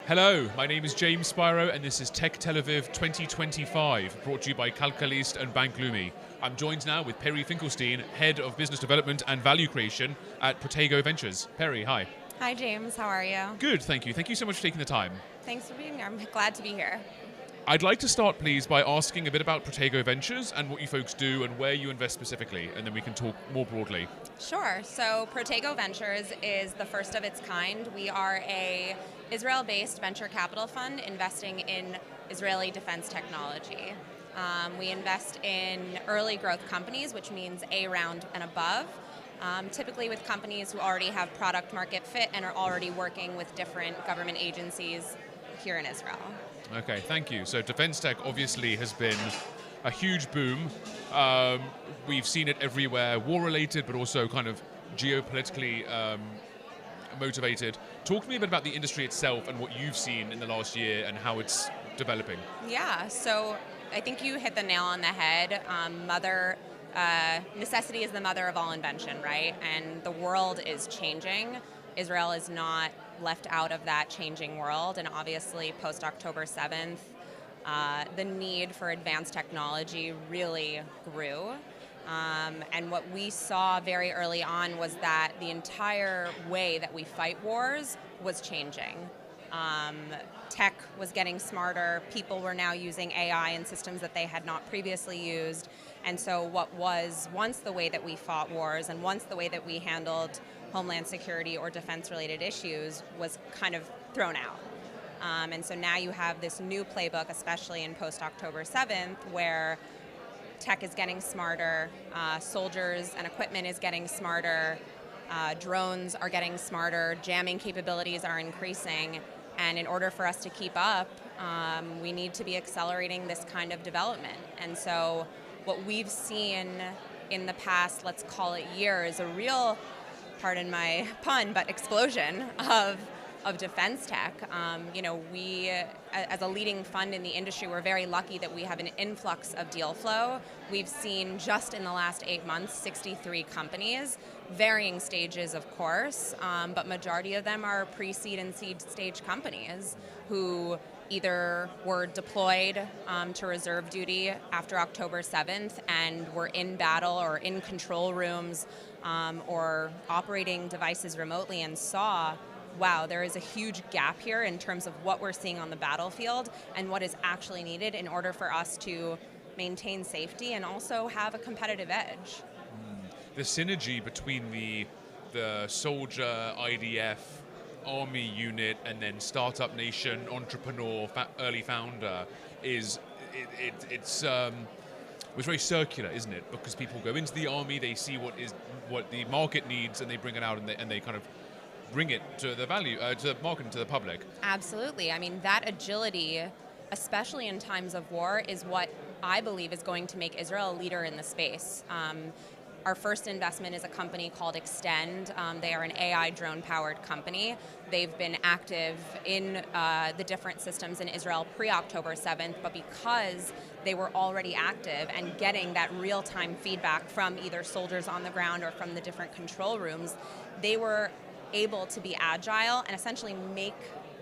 Hello, my name is James Spyro and this is Tech TLV 2025, brought to you by Calcalist and Bank Lumi. I'm joined now with Perri Finkelstein, Head of Business Development and Value Creation at Protego Ventures. Perri, hi. Hi James, how are you? Good, thank you. Thank you so much for taking the time. Thanks for being here. I'm glad to be here. I'd like to start, please, by asking a bit about Protego Ventures and what you folks do and where you invest specifically, and then we can talk more broadly. Sure. So Protego Ventures is the first of its kind. We are a Israel-based venture capital fund investing in Israeli defense technology. We invest in early growth companies, which means A round and above, typically with companies who already have product market fit and are already working with different government agencies here in Israel. Okay, thank you. So DefenseTech obviously has been a huge boom. We've seen it everywhere, war-related, but also kind of geopolitically motivated. Talk to me a bit about the industry itself and what you've seen in the last year and how it's developing. Yeah, so I think you hit the nail on the head. Necessity is the mother of all invention, right? And the world is changing. Israel is not left out of that changing world, and obviously post-October 7th, the need for advanced technology really grew. And what we saw very early on was that the entire way that we fight wars was changing. Tech was getting smarter, people were now using AI in systems that they had not previously used, and so what was once the way that we fought wars and once the way that we handled homeland security or defense-related issues was kind of thrown out. And so now you have this new playbook, especially in post-October 7th, where tech is getting smarter, soldiers and equipment is getting smarter, drones are getting smarter, jamming capabilities are increasing, and in order for us to keep up, we need to be accelerating this kind of development. And so what we've seen in the past, let's call it year, is a real, pardon my pun, but explosion of defense tech. We, as a leading fund in the industry, we're very lucky that we have an influx of deal flow. We've seen just in the last 8 months, 63 companies, varying stages of course, but majority of them are pre-seed and seed stage companies who either were deployed to reserve duty after October 7th and were in battle or in control rooms or operating devices remotely and saw, wow, there is a huge gap here in terms of what we're seeing on the battlefield and what is actually needed in order for us to maintain safety and also have a competitive edge. The synergy between the soldier, IDF, army unit, and then startup nation, entrepreneur, early founder it's very circular, isn't it? Because people go into the army, they see what the market needs, and they bring it out, and they kind of bring it to the to the market and to the public. Absolutely. I mean, that agility, especially in times of war, is what I believe is going to make Israel a leader in the space. Our first investment is a company called Extend. They are an AI drone-powered company. They've been active in the different systems in Israel pre-October 7th, but because they were already active and getting that real-time feedback from either soldiers on the ground or from the different control rooms, they were able to be agile and essentially make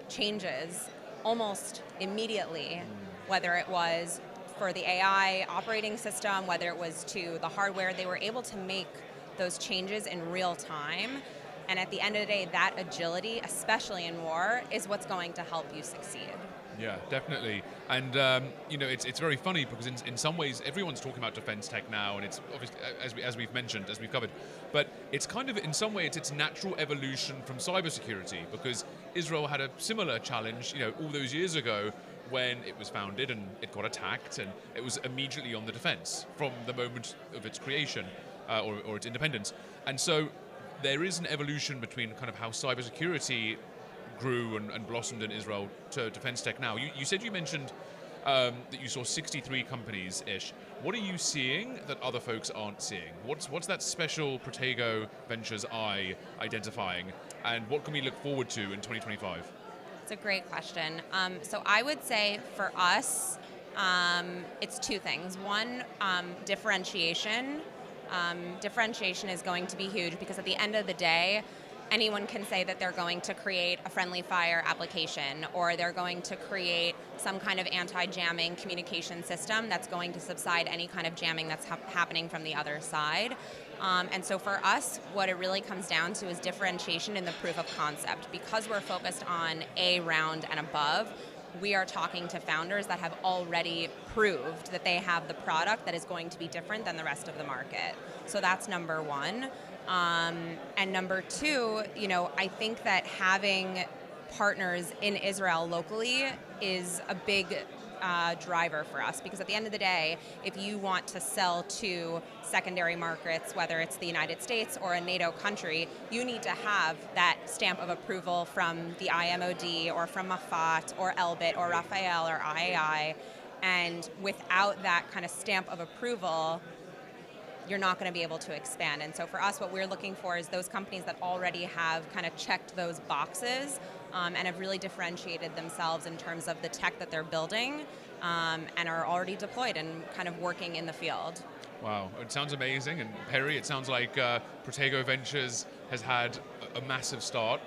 changes almost immediately, whether it was for the AI operating system, whether it was to the hardware. They were able to make those changes in real time. And at the end of the day, that agility, especially in war, is what's going to help you succeed. Yeah, definitely. And it's very funny because in some ways everyone's talking about defense tech now, and it's obviously, as we've mentioned, as we've covered, but it's kind of in some way it's natural evolution from cybersecurity, because Israel had a similar challenge, all those years ago when it was founded and it got attacked, and it was immediately on the defense from the moment of its creation or its independence. And so there is an evolution between kind of how cybersecurity grew and blossomed in Israel to defense tech now. You mentioned that you saw 63 companies-ish. What are you seeing that other folks aren't seeing? What's that special Protego Ventures eye identifying, and what can we look forward to in 2025? It's a great question. So I would say for us, it's two things. One, differentiation. Differentiation is going to be huge because at the end of the day, anyone can say that they're going to create a friendly fire application, or they're going to create some kind of anti-jamming communication system that's going to subside any kind of jamming that's happening from the other side. And so for us, what it really comes down to is differentiation in the proof of concept. Because we're focused on A round and above, we are talking to founders that have already proved that they have the product that is going to be different than the rest of the market. So that's number one. And number two, I think that having partners in Israel locally is a big driver for us, because at the end of the day, if you want to sell to secondary markets, whether it's the United States or a NATO country, you need to have that stamp of approval from the IMOD or from Mafat or Elbit or Rafael or IAI, and without that kind of stamp of approval, you're not going to be able to expand. And so for us, what we're looking for is those companies that already have kind of checked those boxes and have really differentiated themselves in terms of the tech that they're building and are already deployed and kind of working in the field. Wow, it sounds amazing. And Perri, it sounds like Protego Ventures has had a massive start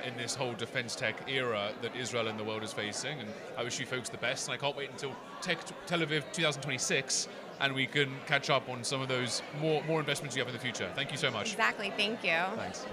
in this whole defense tech era that Israel and the world is facing. And I wish you folks the best. And I can't wait until Tech TLV 2026 and we can catch up on some of those more investments you have in the future. Thank you so much. Exactly, thank you. Thanks.